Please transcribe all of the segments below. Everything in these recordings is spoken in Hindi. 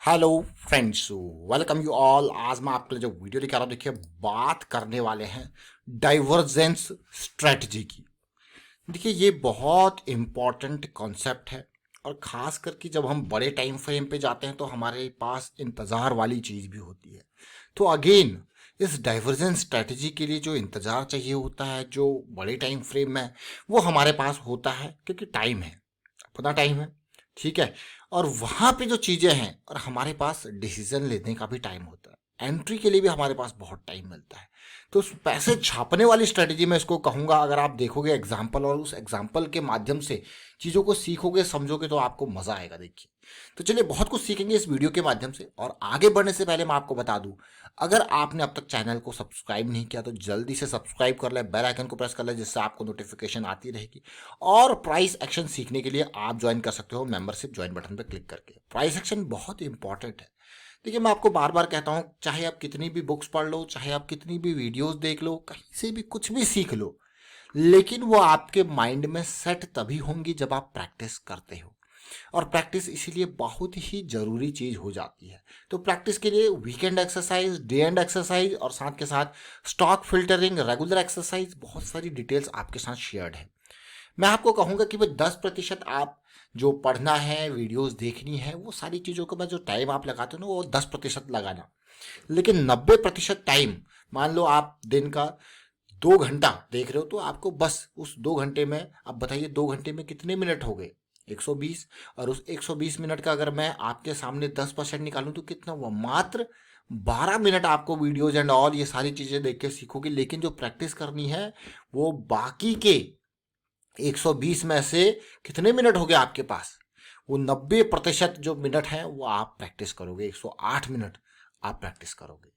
Hello friends, welcome you all. आज मैं आपके लिए जो वीडियो लेकर आ रहा हूं, देखिए बात करने वाले हैं डाइवर्जेंस स्ट्रेटजी की। देखिए ये बहुत इम्पॉर्टेंट कॉन्सेप्ट है और ख़ास करके जब हम बड़े टाइम फ्रेम पे जाते हैं तो हमारे पास इंतज़ार वाली चीज़ भी होती है। तो अगेन इस डाइवर्जेंस स्ट्रेटजी के लिए जो इंतज़ार चाहिए होता है, जो बड़े टाइम फ्रेम में वो हमारे पास होता है, क्योंकि टाइम है, अपना टाइम है, ठीक है। और वहाँ पे जो चीज़ें हैं और हमारे पास डिसीजन लेने का भी टाइम होता है, एंट्री के लिए भी हमारे पास बहुत टाइम मिलता है। तो उस पैसे छापने वाली स्ट्रेटजी में इसको कहूँगा, अगर आप देखोगे एग्जाम्पल और उस एग्जाम्पल के माध्यम से चीज़ों को सीखोगे, समझोगे, तो आपको मज़ा आएगा। देखिए, तो चलिए बहुत कुछ सीखेंगे इस वीडियो के माध्यम से। और आगे बढ़ने से पहले मैं आपको बता दूं, अगर आपने अब तक चैनल को सब्सक्राइब नहीं किया तो जल्दी से सब्सक्राइब कर ले, बेल आइकन को प्रेस कर ले, जिससे आपको नोटिफिकेशन आती रहेगी। और प्राइस एक्शन सीखने के लिए आप ज्वाइन कर सकते हो मेंबरशिप ज्वाइन बटन पर क्लिक करके। प्राइस एक्शन बहुत इंपॉर्टेंट है। देखिए मैं आपको बार बार कहता हूँ, चाहे आप कितनी भी बुक्स पढ़ लो, चाहे आप कितनी भी वीडियोस देख लो, कहीं से भी कुछ भी सीख लो, लेकिन वो आपके माइंड में सेट तभी होंगी जब आप प्रैक्टिस करते हो। और प्रैक्टिस इसीलिए बहुत ही जरूरी चीज हो जाती है। तो प्रैक्टिस के लिए weekend exercise, day and exercise और साथ के साथ स्टॉक फिल्टरिंग, रेगुलर एक्सरसाइज, बहुत सारी डिटेल्स आपके साथ शेयर्ड है। मैं आपको कहूंगा कि भाई 10% आप जो पढ़ना है, वीडियोस देखनी है, वो सारी चीज़ों के बाद जो टाइम आप लगाते हो ना, वो 10% लगाना। लेकिन 90% टाइम, मान लो आप दिन का 2 घंटा देख रहे हो, तो आपको बस उस 2 घंटे में, अब बताइए 2 घंटे में कितने मिनट हो गए? 120। और उस 120 मिनट का अगर मैं आपके सामने 10% निकालूं तो कितना हुआ? मात्र 12 मिनट आपको वीडियोज एंड ऑल ये सारी चीज़ें देख के सीखोगे। लेकिन जो प्रैक्टिस करनी है वो बाकी के 120 में से कितने मिनट हो गए आपके पास? वो 90% जो मिनट है वो आप प्रैक्टिस करोगे, 108 मिनट आप प्रैक्टिस करोगे।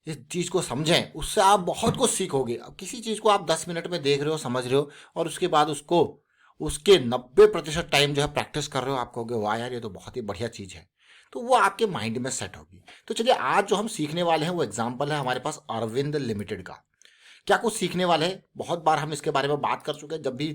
इस चीज़ को समझें, उससे आप बहुत कुछ सीखोगे। अब किसी चीज़ को आप 10 मिनट में देख रहे हो, समझ रहे हो, और उसके बाद उसको उसके 90% टाइम जो है प्रैक्टिस कर रहे हो, आप कहोगे वाह यार, ये तो बहुत ही बढ़िया चीज़ है। तो वो आपके माइंड में सेट होगी। तो चलिए आज जो हम सीखने वाले हैं वो एग्जाम्पल है हमारे पास अरविंद लिमिटेड का। क्या कुछ सीखने वाले हैं, बहुत बार हम इसके बारे में बात कर चुके हैं। जब भी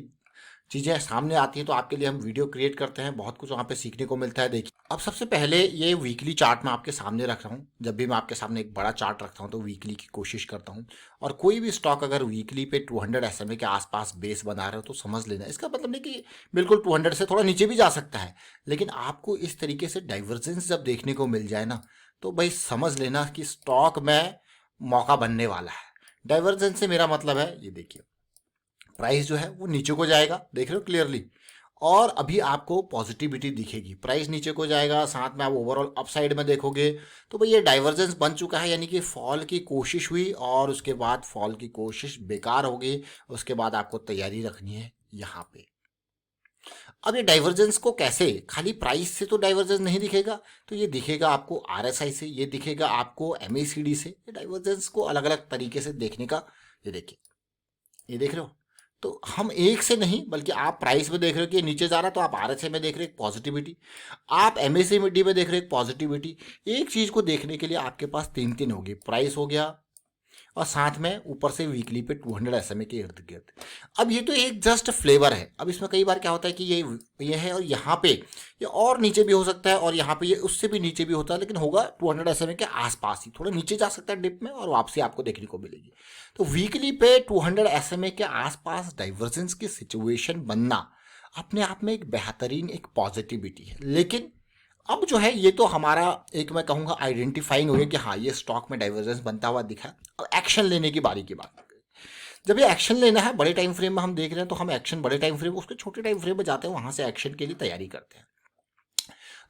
चीज़ें सामने आती हैं तो आपके लिए हम वीडियो क्रिएट करते हैं, बहुत कुछ वहाँ पे सीखने को मिलता है। देखिए, अब सबसे पहले ये वीकली चार्ट मैं आपके सामने रख रहा हूँ। जब भी मैं आपके सामने एक बड़ा चार्ट रखता हूँ तो वीकली की कोशिश करता हूँ। और कोई भी स्टॉक अगर वीकली पे 200 SMA के आसपास बेस बना रहे हो तो समझ लेना, इसका मतलब नहीं कि बिल्कुल 200 से थोड़ा नीचे भी जा सकता है, लेकिन आपको इस तरीके से डाइवर्जेंस जब देखने को मिल जाए ना, तो भाई समझ लेना कि स्टॉक में मौका बनने वाला है। डाइवर्जेंस से मेरा मतलब है, ये देखिए, प्राइस जो है वो नीचे को जाएगा, देख रहे हो क्लियरली, और अभी आपको पॉजिटिविटी दिखेगी। प्राइस नीचे को जाएगा, साथ में आप ओवरऑल अपसाइड में देखोगे तो भाई ये डाइवर्जेंस बन चुका है, यानी कि फॉल की कोशिश हुई और उसके बाद फॉल की कोशिश बेकार हो गई। उसके बाद आपको तैयारी रखनी है यहाँ पे। अब ये डाइवर्जेंस को कैसे, खाली प्राइस से तो डाइवर्जेंस नहीं दिखेगा, तो ये दिखेगा आपको आरएसआई से, ये दिखेगा आपको एमएसीडी से। ये डाइवर्जेंस को अलग अलग तरीके से देखने का, ये देखिए, ये देख रहे हो। तो हम एक से नहीं, बल्कि आप प्राइस में देख रहे हो कि नीचे जा रहा है, तो आप आरएसए में देख रहे हो एक पॉजिटिविटी, आप एमएसएमडी में देख रहे हो एक पॉजिटिविटी। एक चीज को देखने के लिए आपके पास तीन तीन होगी, प्राइस हो गया, और साथ में ऊपर से वीकली पे 200 SMA के इर्द गिर्द। अब ये तो एक जस्ट फ्लेवर है। अब इसमें कई बार क्या होता है कि ये है, और यहाँ पे ये और नीचे भी हो सकता है, और यहाँ पे ये उससे भी नीचे भी होता है, लेकिन होगा 200 SMA के आसपास ही, थोड़ा नीचे जा सकता है डिप में, और वापसी आपको देखने को मिलेगी। तो वीकली पे 200 SMA के आसपास डाइवर्जेंस की सिचुएशन बनना अपने आप में एक बेहतरीन एक पॉजिटिविटी है। लेकिन अब जो है ये तो हमारा एक, मैं कहूँगा, आइडेंटिफाइंग हो गया कि हाँ ये स्टॉक में डाइवर्जेंस बनता हुआ दिखा। अब एक्शन लेने की बारी की बात। जब ये एक्शन लेना है बड़े टाइम फ्रेम में हम देख रहे हैं, तो हम एक्शन बड़े टाइम फ्रेम, उसके छोटे टाइम फ्रेम में जाते हैं, वहां से एक्शन के लिए तैयारी करते हैं।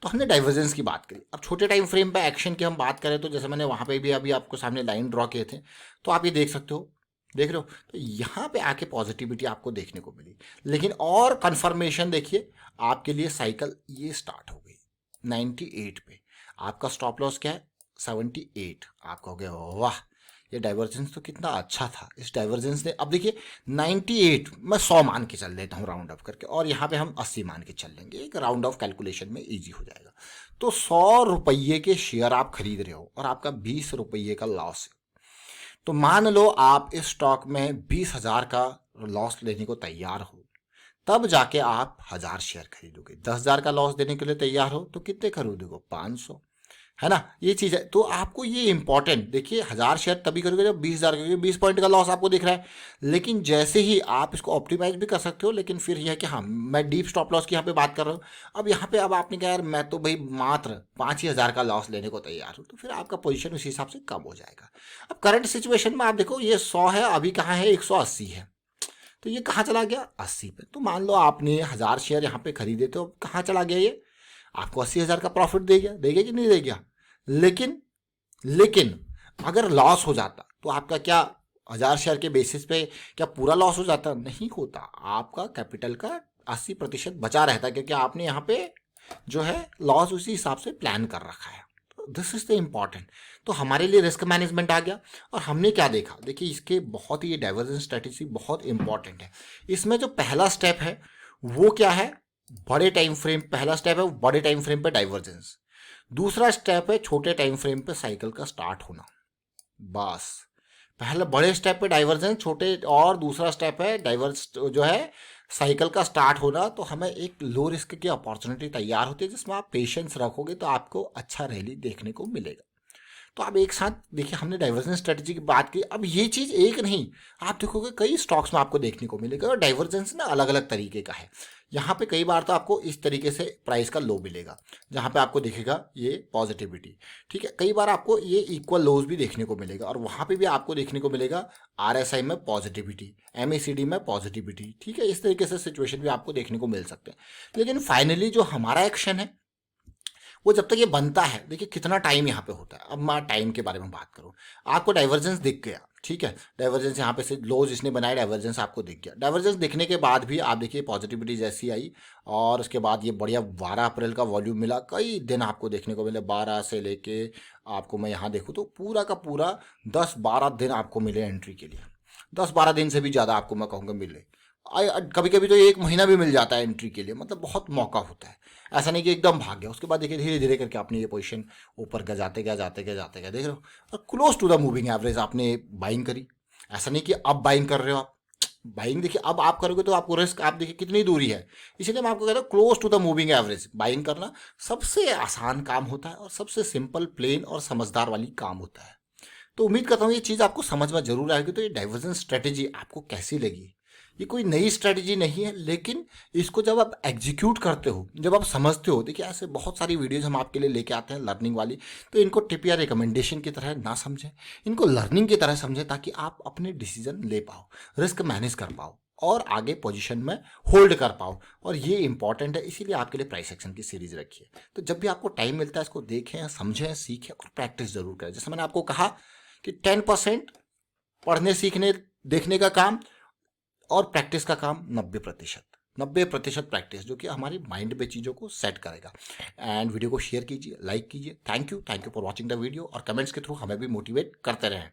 तो हमने डाइवर्जेंस की बात करी। अब छोटे टाइम फ्रेम पे एक्शन की हम बात करें तो जैसे मैंने वहां पे भी अभी आपको सामने लाइन ड्रॉ किए थे, तो आप ये देख सकते हो, देख रहे हो, तो यहाँ पे आके पॉजिटिविटी आपको देखने को मिली। लेकिन और कंफर्मेशन देखिए, आपके लिए साइकिल ये स्टार्ट हो गई 98 पे। आपका स्टॉप लॉस क्या है? 78। आप कहोगे वाह, ये डाइवर्जेंस तो कितना अच्छा था। इस डाइवर्जेंस ने, अब देखिए 98, मैं 100 मान के चल देता हूँ राउंड ऑफ करके, और यहाँ पे हम 80 मान के चल लेंगे, एक राउंड ऑफ कैलकुलेशन में इजी हो जाएगा। तो 100 रुपये के शेयर आप खरीद रहे हो और आपका 20 रुपये का लॉस है। तो मान लो आप इस स्टॉक में 20,000 का लॉस लेने को तैयार हो, तब जाके आप 1,000 शेयर खरीदोगे। 10,000 का लॉस देने के लिए तैयार हो तो कितने खरीदोगे? 500। है ना, ये चीज़ है। तो आपको ये इंपॉर्टेंट देखिए, 1000 शेयर तभी करोगे जब 20,000 करोगे, 20 पॉइंट का लॉस आपको दिख रहा है। लेकिन जैसे ही आप इसको ऑप्टिमाइज भी कर सकते हो, लेकिन फिर यह है कि हाँ, मैं डीप स्टॉप लॉस की यहाँ पे बात कर रहा हूँ। अब यहाँ पे अब आपने कहा यार मैं तो भाई मात्र 5,000 का लॉस लेने को तैयार हूँ, तो फिर आपका पोजिशन उसी हिसाब से कम हो जाएगा। अब करंट सिचुएशन में आप देखो, ये 100 है, अभी कहाँ है, 180 है, तो ये कहाँ चला गया, 80 पे। तो मान लो आपने 1000 शेयर यहाँ पे खरीदे, तो कहाँ चला गया ये, आपको 80,000 का प्रॉफिट देगा कि नहीं देगा। लेकिन लेकिन अगर लॉस हो जाता तो आपका क्या, 1000 शेयर के बेसिस पे क्या पूरा लॉस हो जाता, नहीं होता। आपका कैपिटल का 80% बचा रहता, क्योंकि आपने यहाँ पे जो है लॉस उसी हिसाब से प्लान कर रखा है। This is the important. तो हमारे लिए रिस्क मैनेजमेंट आ गया। और हमने क्या देखा, देखिए इसके बहुत ही, ये डाइवर्जेंस स्ट्रेटेजी बहुत इंपॉर्टेंट है। इसमें जो पहला स्टेप है वो क्या है, बड़े टाइम फ्रेम, पहला स्टेप है वो बड़े टाइम फ्रेम पे डाइवर्जेंस। दूसरा स्टेप है छोटे टाइम फ्रेम पे साइकिल का स्टार्ट होना। बस, पहले बड़े स्टेप पे डाइवर्जेंस, छोटे, और दूसरा स्टेप है डाइवर्स जो है साइकिल का स्टार्ट होना। तो हमें एक लो रिस्क की अपॉर्चुनिटी तैयार होती है, जिसमें आप पेशेंस रखोगे तो आपको अच्छा रैली देखने को मिलेगा। तो आप एक साथ देखिए, हमने डाइवर्जेंस स्ट्रेटजी की बात की। अब ये चीज़ एक नहीं, आप देखोगे कई स्टॉक्स में आपको देखने को मिलेगा। और डाइवर्जेंस ना अलग अलग तरीके का है। यहाँ पे कई बार तो आपको इस तरीके से प्राइस का लो मिलेगा, जहाँ पे आपको दिखेगा ये पॉजिटिविटी, ठीक है। कई बार आपको ये इक्वल लोज भी देखने को मिलेगा, और वहाँ पे भी आपको देखने को मिलेगा RSI में पॉजिटिविटी, MACD में पॉजिटिविटी, ठीक है। इस तरीके से सिचुएशन भी आपको देखने को मिल सकते हैं। लेकिन फाइनली जो हमारा एक्शन है वो जब तक ये बनता है, देखिए कितना टाइम यहाँ पे होता है। अब मैं टाइम के बारे में बात करूँ, आपको डाइवर्जेंस दिख गया, ठीक है। डाइवर्जेंस यहाँ पे से लो जिसने बनाया, डाइवर्जेंस आपको दिख गया। डाइवर्जेंस दिखने के बाद भी आप देखिए पॉजिटिविटी जैसी आई, और उसके बाद ये बढ़िया 12 अप्रैल का वॉल्यूम मिला। कई दिन आपको देखने को मिले, 12 से लेके आपको मैं यहाँ देखूँ तो पूरा का पूरा 10-12 दिन आपको मिले एंट्री के लिए। 10-12 दिन से भी ज़्यादा आपको मैं कहूँगा मिले। कभी कभी तो 1 महीना भी मिल जाता है एंट्री के लिए, मतलब बहुत मौका होता है। ऐसा नहीं कि एकदम भाग गया। उसके बाद देखिए धीरे धीरे करके आपने ये पोजीशन ऊपर का जाते गया देख रहे हो, और close to the moving average आपने बाइंग करी। ऐसा नहीं कि अब बाइंग कर रहे हो आप, बाइंग देखिए अब आप करोगे तो आपको रिस्क, आप देखिए कितनी दूरी है। इसलिए मैं आपको कह रहा हूँ close to the moving average buying करना सबसे आसान काम होता है, और सबसे सिंपल, प्लेन और समझदार वाली काम होता है। तो उम्मीद करता हूँ ये चीज़ आपको समझ में जरूर आएगी। तो ये डाइवर्जेंस स्ट्रेटेजी आपको कैसी लगी, ये कोई नई स्ट्रेटेजी नहीं है, लेकिन इसको जब आप एग्जीक्यूट करते हो, जब आप समझते हो, देखिए ऐसे बहुत सारी वीडियोज हम आपके लिए लेके आते हैं लर्निंग वाली। तो इनको टिप या रिकमेंडेशन की तरह ना समझें, इनको लर्निंग की तरह समझें, ताकि आप अपने डिसीजन ले पाओ, रिस्क मैनेज कर पाओ, और आगे पोजीशन में होल्ड कर पाओ। और ये इंपॉर्टेंट है, इसीलिए आपके लिए प्राइस एक्शन की सीरीज रखी है। तो जब भी आपको टाइम मिलता है, इसको देखें, समझें, सीखें और प्रैक्टिस जरूर करें। जैसे मैंने आपको कहा कि 10% पढ़ने सीखने देखने का काम, और प्रैक्टिस का काम 90%। 90% प्रैक्टिस, जो कि हमारी माइंड पे चीज़ों को सेट करेगा। एंड वीडियो को शेयर कीजिए, लाइक कीजिए। Thank you for watching the video, और कमेंट्स के थ्रू हमें भी मोटिवेट करते रहें।